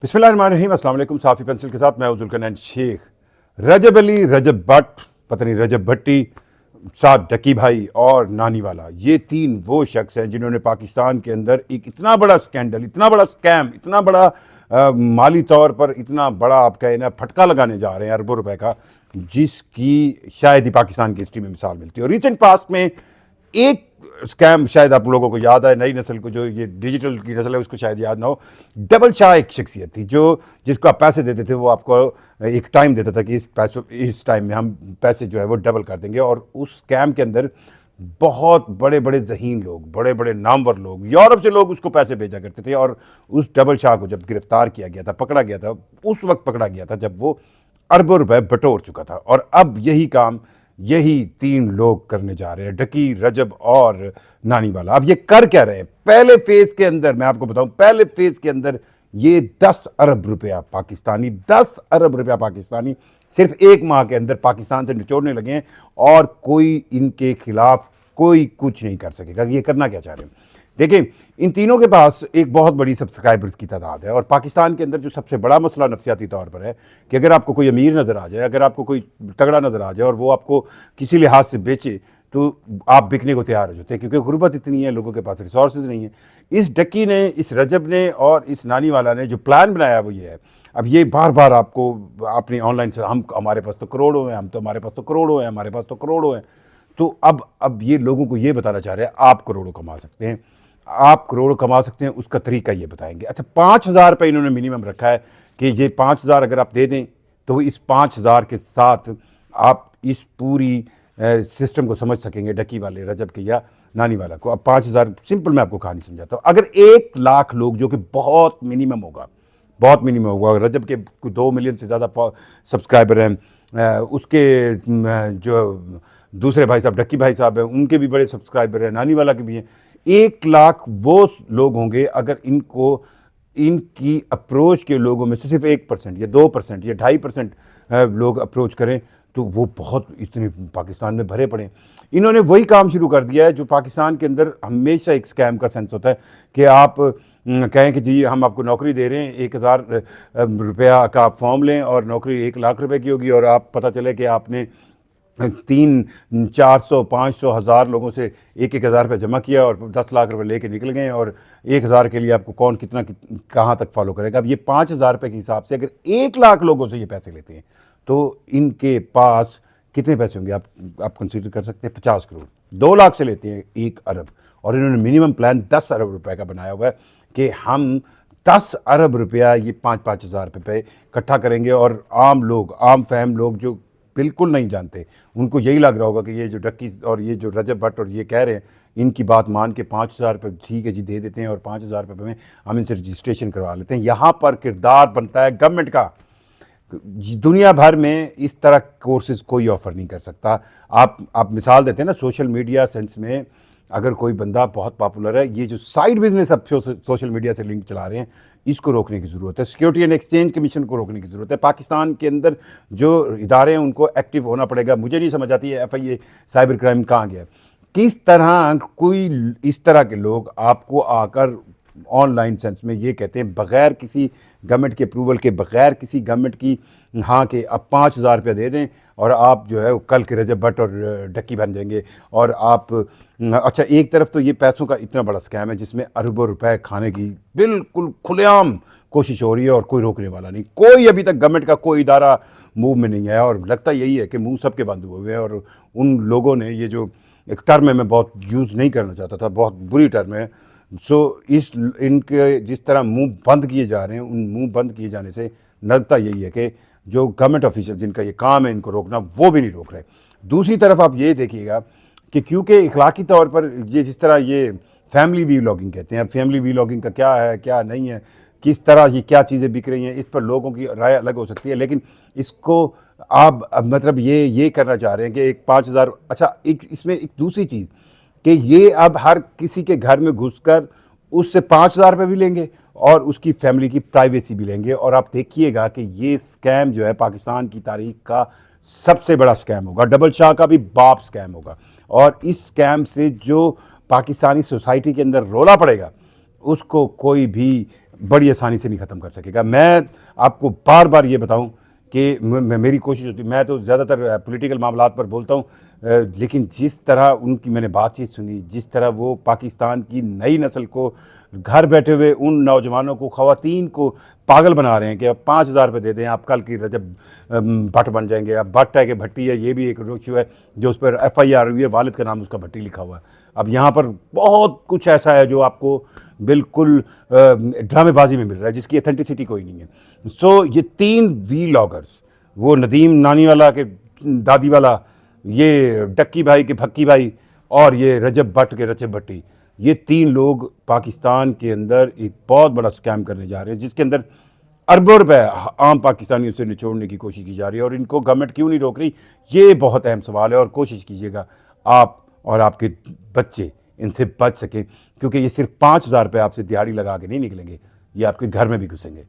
बिस्मिल्लाहिर्रहमानिर्रहीम। अस्सलाम वालेकुम। साफ़ी पेंसिल के साथ मैं हूं जुल्करनैन शेख। रजब अली, रजब भट्ट, पता नहीं रजब भट्टी, साथ डकी भाई और नानी वाला, ये तीन वो शख्स हैं जिन्होंने पाकिस्तान के अंदर एक इतना बड़ा स्कैंडल, इतना बड़ा स्कैम, इतना बड़ा माली तौर पर इतना बड़ा आप कहें ना फटका लगाने जा रहे हैं अरबों रुपए का, जिसकी शायद ही पाकिस्तान की हिस्ट्री में मिसाल मिलती है। और रिसेंट पास्ट में एक स्कैम शायद आप लोगों को याद है, नई नस्ल को, जो ये डिजिटल की नस्ल है उसको शायद याद ना हो। डबल शाह एक शख्सियत थी जो जिसको आप पैसे देते थे, वो आपको एक टाइम देता था कि इस टाइम में हम पैसे जो है वो डबल कर देंगे। और उस स्कैम के अंदर बहुत बड़े बड़े ज़हीन लोग, बड़े बड़े नामवर लोग, यूरोप से लोग उसको पैसे भेजा करते थे। और उस डबल शाह को जब गिरफ्तार किया गया था, पकड़ा गया था, उस वक्त पकड़ा गया था जब वो अरबों रुपए बटोर चुका था। और अब यही काम यही तीन लोग करने जा रहे हैं, डकी, रजब और नानी वाला। अब ये कर क्या रहे हैं? पहले फेज के अंदर मैं आपको बताऊं, पहले फेज के अंदर ये 10 अरब रुपया पाकिस्तानी, 10 अरब रुपया पाकिस्तानी सिर्फ एक माह के अंदर पाकिस्तान से निचोड़ने लगे हैं। और कोई इनके खिलाफ कोई कुछ नहीं कर सकेगा। ये करना क्या चाह रहे हैं? देखिए, इन तीनों के पास एक बहुत बड़ी सब्सक्राइबर्स की तादाद है। और पाकिस्तान के अंदर जो सबसे बड़ा मसला नफसियाती तौर पर है कि अगर आपको कोई अमीर नज़र आ जाए, अगर आपको कोई तगड़ा नज़र आ जाए और वो आपको किसी लिहाज से बेचे, तो आप बिकने को तैयार हो जाते हैं, क्योंकि गुर्बत इतनी है, लोगों के पास रिसोर्सेज नहीं है। इस डक्की ने, इस रजब ने और इस नानी वाला ने जो प्लान बनाया वो ये है। अब ये बार बार आपको अपनी ऑनलाइन से, हमारे पास तो करोड़ों हैं, हमारे पास तो करोड़ों हैं, हमारे पास तो करोड़ों हैं। तो अब ये लोगों को ये बताना चाह रहे हैं आप करोड़ों कमा सकते हैं, आप करोड़ कमा सकते हैं, उसका तरीका ये बताएंगे। अच्छा, 5,000 रुपये इन्होंने मिनिमम रखा है कि ये 5,000 अगर आप दे दें तो इस 5,000 के साथ आप इस पूरी सिस्टम को समझ सकेंगे, डकी वाले, रजब के या नानी वाला को। अब 5,000 सिंपल मैं आपको कहानी समझाता हूँ। अगर 1,00,000 लोग, जो कि बहुत मिनिमम होगा, बहुत मिनिमम होगा, रजब के 2 मिलियन से ज़्यादा सब्सक्राइबर हैं, उसके जो दूसरे भाई साहब डक्की भाई साहब हैं, उनके भी बड़े सब्सक्राइबर हैं, नानी वाला के भी हैं। 1,00,000 वो लोग होंगे अगर इनको, इनकी अप्रोच के लोगों में से सिर्फ 1% या 2% या 2.5% लोग अप्रोच करें, तो वो बहुत इतने पाकिस्तान में भरे पड़े। इन्होंने वही काम शुरू कर दिया है जो पाकिस्तान के अंदर हमेशा एक स्कैम का सेंस होता है कि आप कहें कि जी हम आपको नौकरी दे रहे हैं, 1,000 रुपया का आप फॉर्म लें और नौकरी 1,00,000 रुपये की होगी। और आप पता चले कि आपने 300, 400, 500, 1,000 लोगों से 1,000 रुपये जमा किया और 10 लाख रुपए लेके निकल गए। और 1,000 के लिए आपको कौन कितना कहाँ तक फॉलो करेगा? अब ये 5,000 रुपये के हिसाब से अगर 1,00,000 लोगों से ये पैसे लेते हैं तो इनके पास कितने पैसे होंगे? आप कंसीडर कर सकते हैं 50 करोड़। 2 लाख से लेते हैं 1 अरब। और इन्होंने मिनिमम प्लान 10 अरब रुपए का बनाया हुआ है कि हम 10 अरब रुपया ये 5-5 हज़ार रुपये इकट्ठा करेंगे। और आम लोग, आम फहम लोग जो बिल्कुल नहीं जानते, उनको यही लग रहा होगा कि ये जो डक्की और ये जो रजब भट्ट और ये कह रहे हैं, इनकी बात मान के 5,000 रुपये ठीक है जी दे देते हैं और 5,000 रुपये में हम इनसे रजिस्ट्रेशन करवा लेते हैं। यहाँ पर किरदार बनता है गवर्नमेंट का। दुनिया भर में इस तरह कोर्सेज कोई ऑफ़र नहीं कर सकता। आप मिसाल देते हैं ना, सोशल मीडिया सेंस में अगर कोई बंदा बहुत पॉपुलर है, ये जो साइड बिजनेस अब सोशल मीडिया से लिंक चला रहे हैं, इसको रोकने की ज़रूरत है। सिक्योरिटी एंड एक्सचेंज कमीशन को रोकने की ज़रूरत है। पाकिस्तान के अंदर जो इदारे हैं उनको एक्टिव होना पड़ेगा। मुझे नहीं समझ आती है FIA साइबर क्राइम कहाँ गया? किस तरह कोई इस तरह के लोग आपको आकर ऑनलाइन सेंस में ये कहते हैं, बग़ैर किसी गवर्नमेंट के अप्रूवल के, बग़ैर किसी गवर्नमेंट की हाँ के अब 5,000 रुपया दे दें और आप जो है कल के रजब भट्ट और डक्की बन जाएंगे। और आप अच्छा, एक तरफ तो ये पैसों का इतना बड़ा स्कैम है जिसमें अरबों रुपए खाने की बिल्कुल खुलेआम कोशिश हो रही है और कोई रोकने वाला नहीं। कोई अभी तक गवर्नमेंट का कोई इदारा मूव में नहीं आया। और लगता यही है कि मुंह सबके बंद हुए हैं। और उन लोगों ने, ये जो एक टर्म है मैं बहुत यूज़ नहीं करना चाहता था, बहुत बुरी टर्म है, इनके जिस तरह मुंह बंद किए जा रहे हैं, उन मुंह बंद किए जाने से लगता यही है कि जो गवर्नमेंट ऑफिशियल जिनका ये काम है इनको रोकना, वो भी नहीं रोक रहे। दूसरी तरफ आप ये देखिएगा कि क्योंकि इखलाकी तौर पर ये जिस तरह ये फैमिली वीलॉगिंग कहते हैं, अब फैमिली वीलॉगिंग का क्या है क्या नहीं है, किस तरह ये क्या चीज़ें बिक रही हैं, इस पर लोगों की राय अलग हो सकती है। लेकिन इसको आप अब मतलब ये करना चाह रहे हैं कि एक 5,000, अच्छा एक इसमें एक दूसरी चीज़ कि ये अब हर किसी के घर में घुसकर उससे 5,000 रुपये भी लेंगे और उसकी फैमिली की प्राइवेसी भी लेंगे। और आप देखिएगा कि ये स्कैम जो है पाकिस्तान की तारीख का सबसे बड़ा स्कैम होगा, डबल शाह का भी बाप स्कैम होगा। और इस स्कैम से जो पाकिस्तानी सोसाइटी के अंदर रोला पड़ेगा, उसको कोई भी बड़ी आसानी से नहीं ख़त्म कर सकेगा। मैं आपको बार बार ये बताऊं कि मेरी कोशिश होती, मैं तो ज़्यादातर पॉलिटिकल मामलात पर बोलता हूं, लेकिन जिस तरह उनकी मैंने बातचीत सुनी, जिस तरह वो पाकिस्तान की नई नस्ल को घर बैठे हुए उन नौजवानों को, ख़वातीन को पागल बना रहे हैं कि अब 5,000 रुपये दे दें, आप कल की रजब भट्ट बन जाएंगे। अब भट्ट है कि भट्टी है, ये भी एक इशू है जो उस पर FIR हुई है, वालिद का नाम उसका भट्टी लिखा हुआ है। अब यहाँ पर बहुत कुछ ऐसा है जो आपको बिल्कुल ड्रामेबाजी में मिल रहा है, जिसकी अथेंटिसिटी कोई नहीं है। सो ये 3 वीलॉगर्स, वो नदीम नानी वाला के दादी वाला, ये डक्की भाई के भक्की भाई, और ये रजब भट्ट के रजब भट्टी, ये 3 लोग पाकिस्तान के अंदर एक बहुत बड़ा स्कैम करने जा रहे हैं, जिसके अंदर अरबों रुपए आम पाकिस्तानियों से निचोड़ने की कोशिश की जा रही है। और इनको गवर्नमेंट क्यों नहीं रोक रही, ये बहुत अहम सवाल है। और कोशिश कीजिएगा आप और आपके बच्चे इनसे बच सकें, क्योंकि ये सिर्फ 5,000 रुपये आपसे दिहाड़ी लगा के नहीं निकलेंगे, ये आपके घर में भी घुसेंगे।